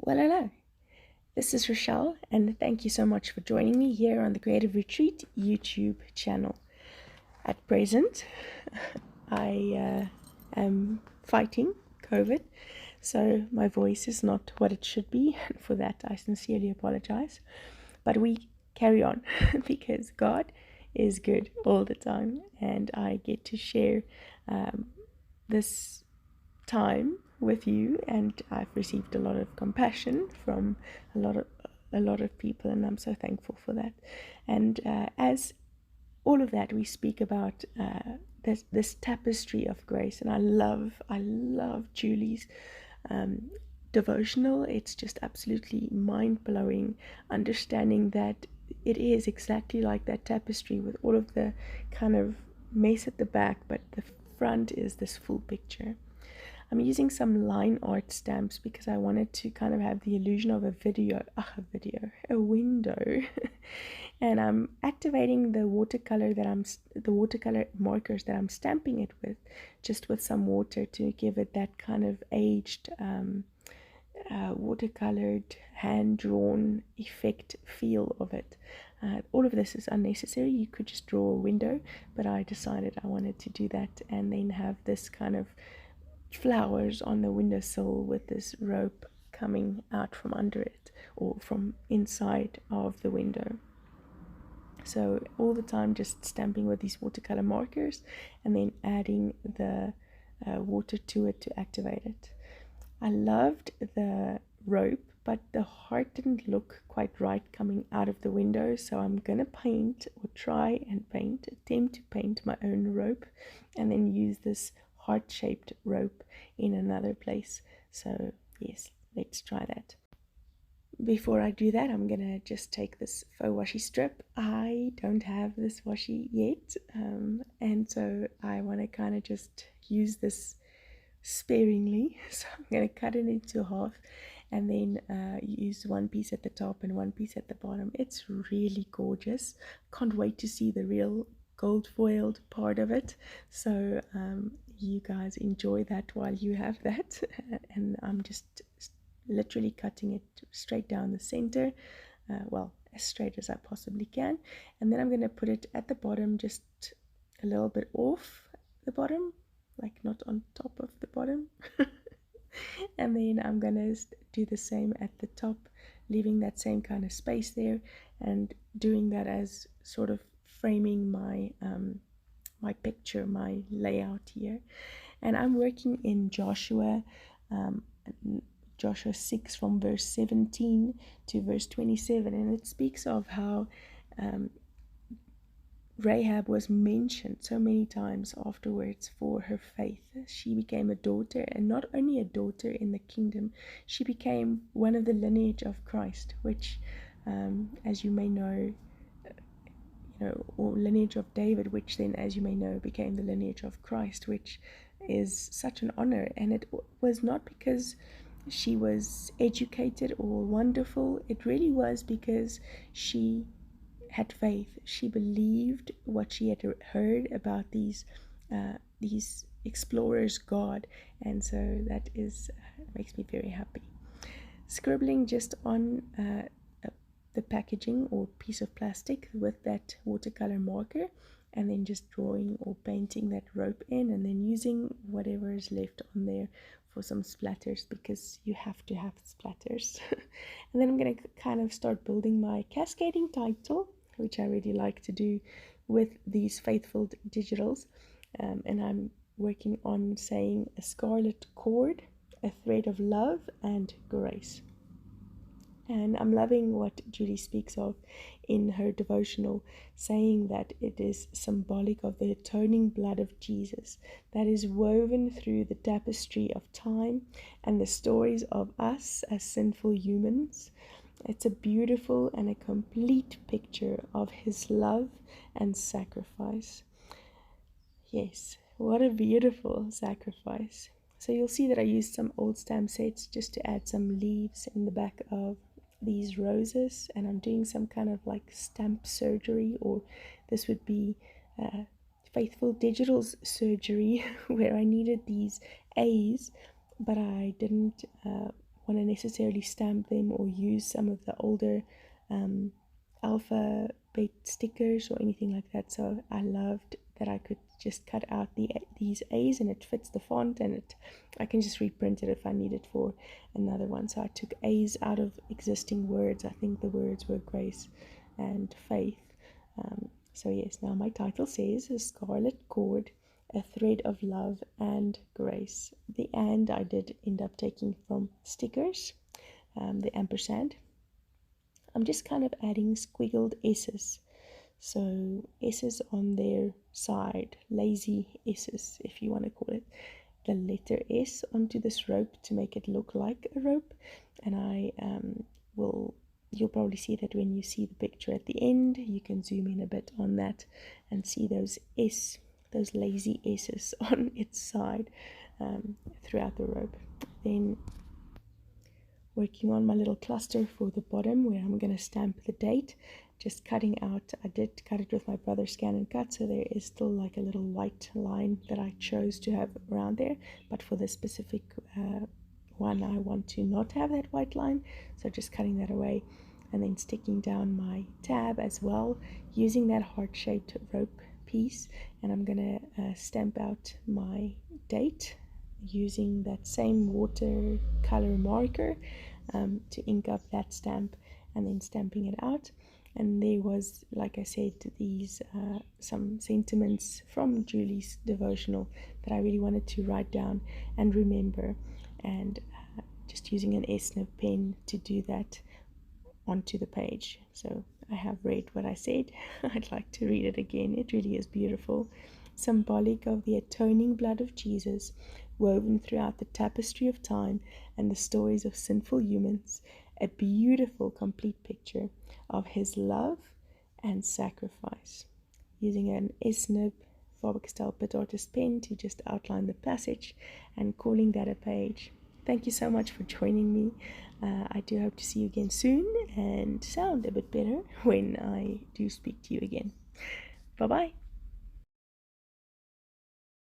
Well, hello. This is Rochelle, and thank you so much for joining me here on the Creative Retreat YouTube channel. At present, I am fighting COVID, so my voice is not what it should be, and for that I sincerely apologize. But we carry on because God is good all the time, and I get to share this time with you, and I've received a lot of compassion from a lot of people, and I'm so thankful for that. And as all of that, we speak about this tapestry of grace, and I love Julie's devotional. It's just absolutely mind-blowing, understanding that it is exactly like that tapestry with all of the kind of mess at the back, but the front is this full picture. I'm using some line art stamps because I wanted to kind of have the illusion of a window. And I'm activating the watercolor markers that I'm stamping it with, just with some water to give it that kind of aged, watercolored, hand-drawn effect feel of it. All of this is unnecessary. You could just draw a window, but I decided I wanted to do that and then have this kind of flowers on the windowsill with this rope coming out from under it or from inside of the window. So all the time just stamping with these watercolor markers and then adding the water to it to activate it. I loved the rope, but the heart didn't look quite right coming out of the window, so I'm gonna paint or try and attempt to paint my own rope and then use this heart-shaped rope in another place. So yes, let's try that. Before I do that, I'm gonna just take this faux washi strip. I don't have this washi yet, and so I want to kind of just use this sparingly. So I'm gonna cut it into half and then use one piece at the top and one piece at the bottom. It's really gorgeous. Can't wait to see the real gold foiled part of it. So you guys enjoy that while you have that. And I'm just literally cutting it straight down the center, well, as straight as I possibly can. And then I'm going to put it at the bottom, just a little bit off the bottom, like not on top of the bottom. And then I'm going to do the same at the top, leaving that same kind of space there and doing that as sort of framing my my picture, my layout here. And I'm working in Joshua 6 from verse 17 to verse 27, and it speaks of how Rahab was mentioned so many times afterwards for her faith. She became a daughter, and not only a daughter in the kingdom, she became one of the lineage of Christ, which as you may know, or lineage of David, which then, as you may know, became the lineage of Christ, which is such an honor. And it was not because she was educated or wonderful. It really was because she had faith. She believed what she had heard about these explorers' God, and so that makes me very happy. Scribbling just on the packaging or piece of plastic with that watercolor marker, and then just drawing or painting that rope in, and then using whatever is left on there for some splatters, because you have to have splatters. And then I'm going to kind of start building my cascading title, which I really like to do with these Faithfilled digitals. And I'm working on saying a scarlet cord, a thread of love and grace. And I'm loving what Julie speaks of in her devotional, saying that it is symbolic of the atoning blood of Jesus that is woven through the tapestry of time and the stories of us as sinful humans. It's a beautiful and a complete picture of his love and sacrifice. Yes, what a beautiful sacrifice. So you'll see that I used some old stamp sets just to add some leaves in the back of these roses, and I'm doing some kind of like stamp surgery, or this would be Faithful Digital's surgery, where I needed these A's, but I didn't want to necessarily stamp them or use some of the older alphabet stickers or anything like that. So I loved that I could just cut out these A's, and it fits the font, and I can just reprint it if I need it for another one. So I took A's out of existing words. I think the words were grace and faith. So yes, now my title says A Scarlet Cord, a Thread of Love and Grace. The and I did end up taking from stickers, the ampersand. I'm just kind of adding squiggled S's. So S's on their side, lazy S's if you want to call it. The letter S onto this rope to make it look like a rope. And you'll probably see that when you see the picture at the end. You can zoom in a bit on that and see those lazy S's on its side throughout the rope. Then working on my little cluster for the bottom where I'm going to stamp the date, just cutting out. I did cut it with my brother's scan and cut, so there is still like a little white line that I chose to have around there, but for this specific one I want to not have that white line, so just cutting that away and then sticking down my tab as well using that heart-shaped rope piece. And I'm going to stamp out my date using that same watercolor marker to ink up that stamp and then stamping it out. And there was, like I said, these some sentiments from Julie's devotional that I really wanted to write down and remember, and just using an S-nib pen to do that onto the page. So I have read what I said. I'd like to read it again. It really is beautiful. Symbolic of the atoning blood of Jesus, woven throughout the tapestry of time and the stories of sinful humans, a beautiful complete picture of his love and sacrifice. Using an S-nib Faber-Castel Pit Artist pen to just outline the passage and calling that a page. Thank you so much for joining me. I do hope to see you again soon and sound a bit better when I do speak to you again. Bye-bye.